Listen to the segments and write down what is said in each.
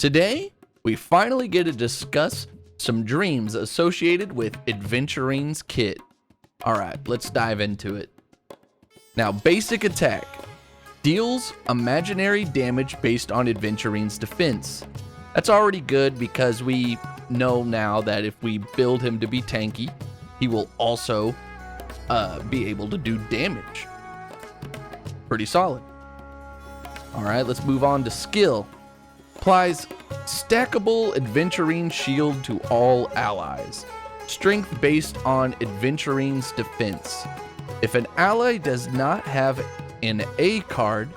Today, we finally get to discuss some dreams associated with Aventurine's kit. Alright, let's dive into it. Now, basic attack. Deals imaginary damage based on Aventurine's defense. That's already good because we know now that if we build him to be tanky, he will also be able to do damage. Pretty solid. Alright, let's move on to skill. Applies stackable Aventurine shield to all allies. Strength based on Aventurine's defense. If an ally does not have an A card,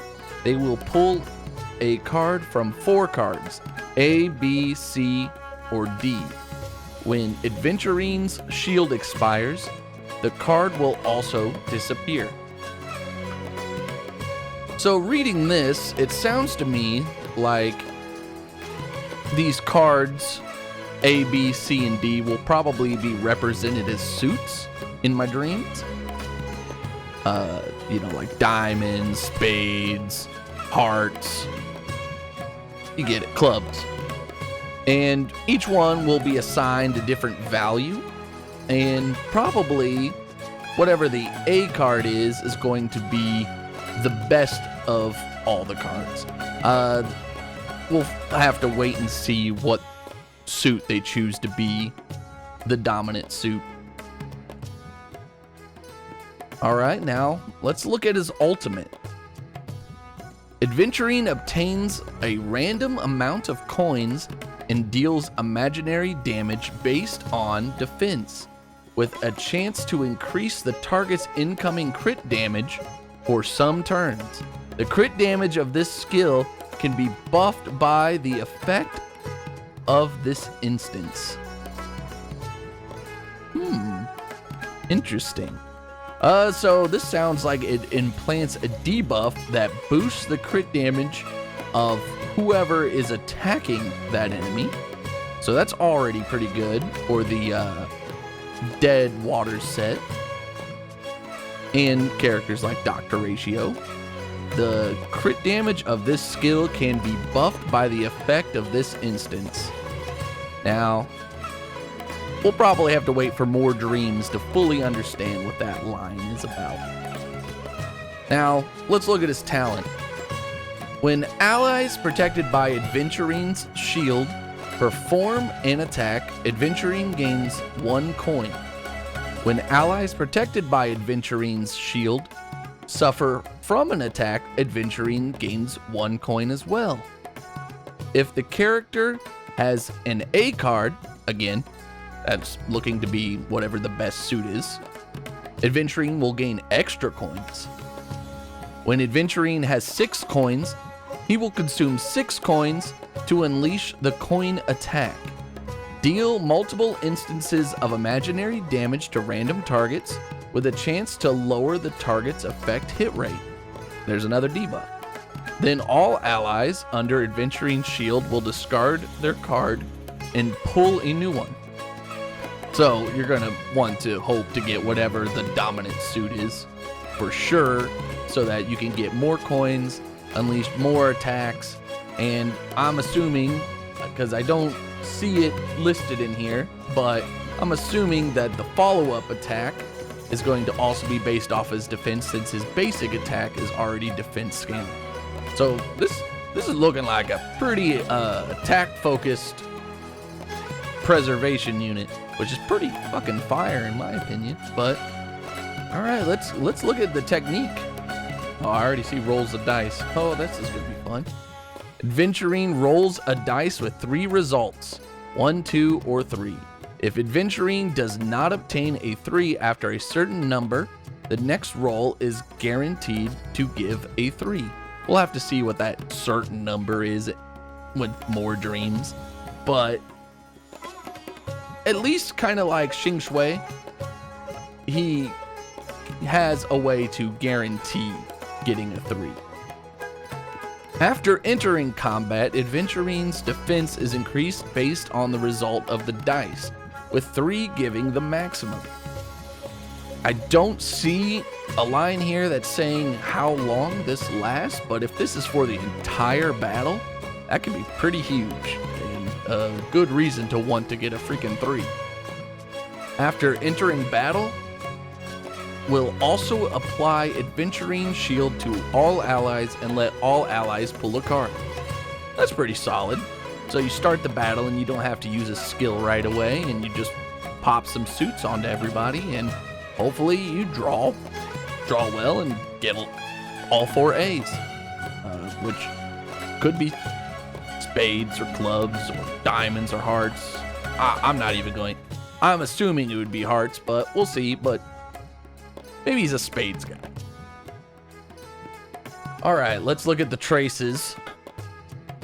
they will pull a card from 4 cards, A, B, C, or D. When Aventurine's shield expires, the card will also disappear. So reading this, it sounds to me like these cards, A, B, C, and D, will probably be represented as suits in my dreams. Like diamonds, spades, hearts. You get it, clubs. And each one will be assigned a different value. And probably whatever the A card is going to be the best of all the cards. We'll have to wait and see what suit they choose to be the dominant suit. Alright, now let's look at his ultimate. Aventurine obtains a random amount of coins and deals imaginary damage based on defense, with a chance to increase the target's incoming crit damage for some turns. The crit damage of this skill can be buffed by the effect of this instance. Interesting. So this sounds like it implants a debuff that boosts the crit damage of whoever is attacking that enemy. So that's already pretty good for the Dead Waters set. And characters like Dr. Ratio. The crit damage of this skill can be buffed by the effect of this instance. Now, we'll probably have to wait for more dreams to fully understand what that line is about. Now, let's look at his talent. When allies protected by Aventurine's shield perform an attack, Aventurine gains 1 coin. When allies protected by Aventurine's shield suffer from an attack, Aventurine gains 1 coin as well. If the character has an A card, again, that's looking to be whatever the best suit is, Aventurine will gain extra coins. When Aventurine has 6 coins, he will consume 6 coins to unleash the coin attack. Deal multiple instances of imaginary damage to random targets with a chance to lower the target's effect hit rate. There's another debuff. Then all allies under Aventurine's shield will discard their card and pull a new one. So you're going to want to hope to get whatever the dominant suit is for sure, so that you can get more coins, unleash more attacks, and I'm assuming, because I don't see it listed in here, but I'm assuming that the follow-up attack is going to also be based off his defense, since his basic attack is already defense scaling. So this is looking like a pretty attack-focused preservation unit, which is pretty fucking fire in my opinion. But all right, let's look at the technique. Oh, I already see rolls of dice. Oh, this is gonna be fun. Aventurine rolls a dice with 3 results, 1, 2, or 3. If Aventurine does not obtain a 3 after a certain number, the next roll is guaranteed to give a 3. We'll have to see what that certain number is with more dreams, but at least kind of like Xing Shui, he has a way to guarantee getting a 3. After entering combat, Aventurine's defense is increased based on the result of the dice, with 3 giving the maximum. I don't see a line here that's saying how long this lasts, but if this is for the entire battle, That can be pretty huge, and a good reason to want to get a freaking 3. After entering battle, will also apply Aventurine Shield to all allies and let all allies pull a card. That's pretty solid. So you start the battle and you don't have to use a skill right away, and you just pop some suits onto everybody, and hopefully you draw well and get all 4 A's, which could be spades or clubs or diamonds or hearts. I'm assuming it would be hearts, but we'll see. But maybe he's a spades guy. All right, let's look at the traces.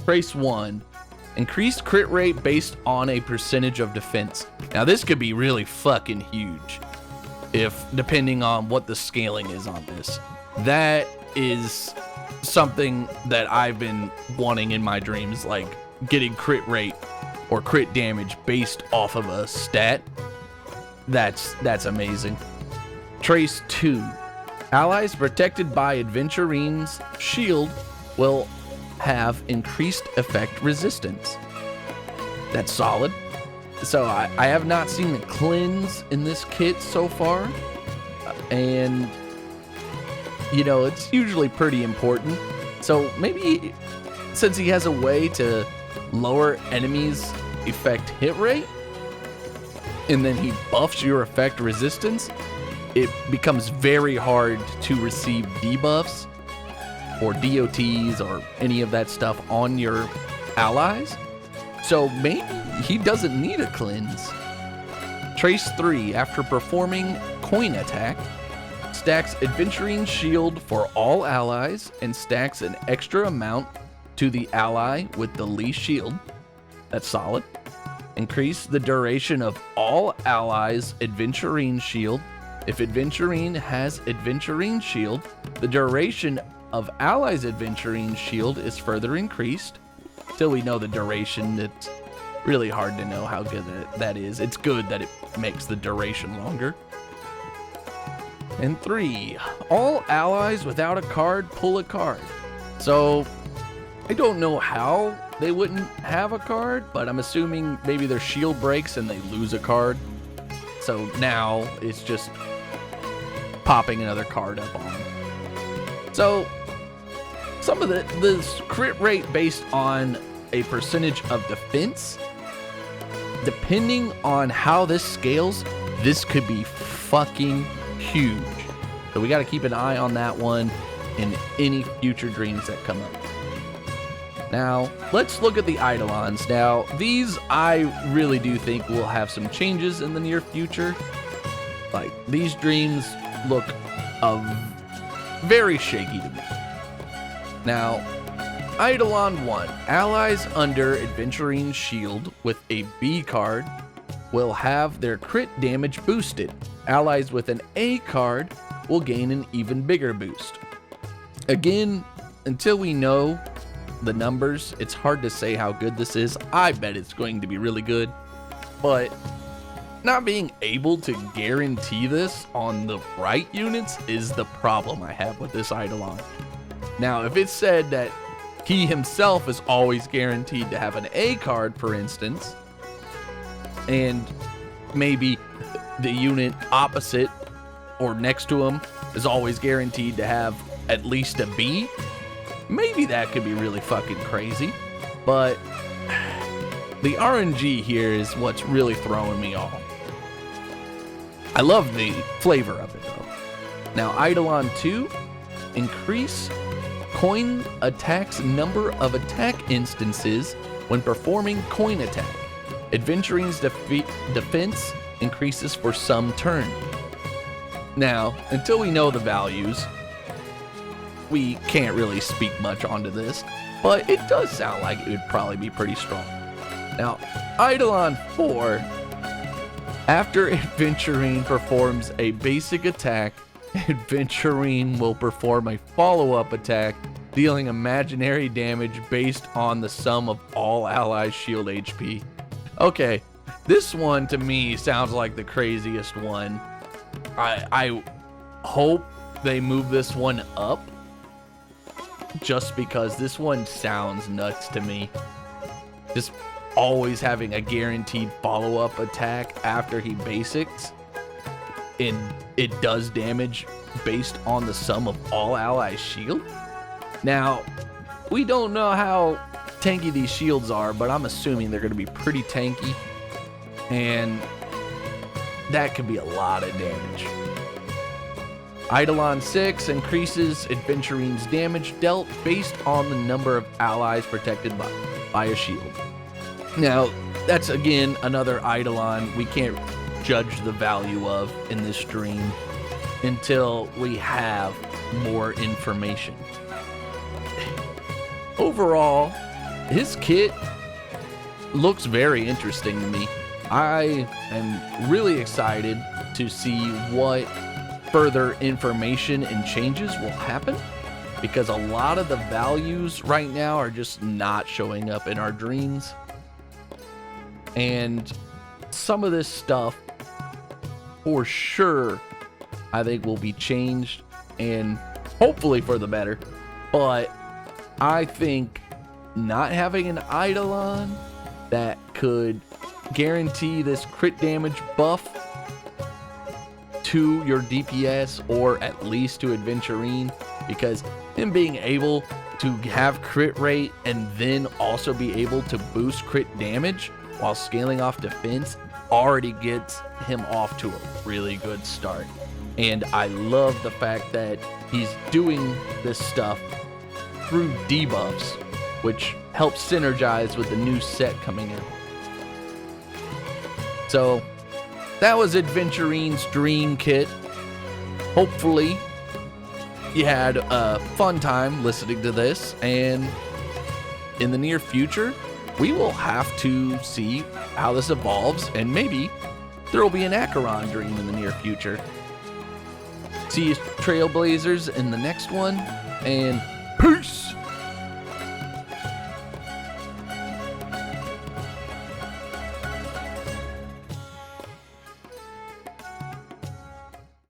Trace 1. Increased crit rate based on a percentage of defense. Now this could be really fucking huge, depending on what the scaling is on this. That is something that I've been wanting in my dreams, like getting crit rate or crit damage based off of a stat. That's amazing. Trace 2. Allies protected by Aventurine's shield will have increased effect resistance. That's solid. So I have not seen the cleanse in this kit so far, and it's usually pretty important. So maybe since he has a way to lower enemies' effect hit rate, and then he buffs your effect resistance, it becomes very hard to receive debuffs or DOTs or any of that stuff on your allies. So maybe he doesn't need a cleanse. Trace 3. After performing coin attack, stacks Aventurine Shield for all allies and stacks an extra amount to the ally with the least shield. That's solid. Increase the duration of all allies' Aventurine Shield. If Aventurine has Aventurine Shield, the duration of allies' Aventurine Shield is further increased. Till we know the duration, it's really hard to know how good that is. It's good that it makes the duration longer. And 3, all allies without a card pull a card. So I don't know how they wouldn't have a card, but I'm assuming maybe their shield breaks and they lose a card. So now it's just popping another card up on them. So some of the crit rate based on a percentage of defense, depending on how this scales, this could be fucking huge. So we got to keep an eye on that one in any future dreams that come up. Now, let's look at the Eidolons. Now, these I really do think will have some changes in the near future. Like, these dreams look very shaky to me. Now, Eidolon 1. Allies under Aventurine Shield with a B card will have their crit damage boosted. Allies with an A card will gain an even bigger boost. Again, until we know the numbers, it's hard to say how good this is. I bet it's going to be really good, but not being able to guarantee this on the right units is the problem I have with this Eidolon. Now, if it said that he himself is always guaranteed to have an A card, for instance, and maybe the unit opposite or next to him is always guaranteed to have at least a B, maybe that could be really fucking crazy. But the RNG here is what's really throwing me off. I love the flavor of it though. Now, Eidolon 2, increase coin attacks number of attack instances when performing coin attack. Aventurine's defense increases for some turn. Now, until we know the values, we can't really speak much onto this, but it does sound like it would probably be pretty strong. Now, Eidolon 4, after Aventurine performs a basic attack, Aventurine will perform a follow-up attack, dealing imaginary damage based on the sum of all allies' shield HP. Okay, this one to me sounds like the craziest one. I hope they move this one up, just because this one sounds nuts to me. Just always having a guaranteed follow-up attack after he basics, and it does damage based on the sum of all allies' shield. Now, we don't know how tanky these shields are, but I'm assuming they're going to be pretty tanky, and that could be a lot of damage. Eidolon 6 increases Adventurine's damage dealt based on the number of allies protected by a shield. Now, that's again another Eidolon we can't judge the value of in this stream until we have more information. Overall, his kit looks very interesting to me. I am really excited to see what further information and changes will happen, because a lot of the values right now are just not showing up in our dreams. And some of this stuff, for sure, I think will be changed, and hopefully for the better. But I think not having an Eidolon that could guarantee this crit damage buff to your DPS, or at least to Aventurine, because him being able to have crit rate and then also be able to boost crit damage while scaling off defense already gets him off to a really good start. And I love the fact that he's doing this stuff through debuffs, which helps synergize with the new set coming in. So that was Adventurine's Dream Kit. Hopefully you had a fun time listening to this, and in the near future we will have to see how this evolves, and maybe there will be an Acheron Dream in the near future. See you Trailblazers in the next one, and peace!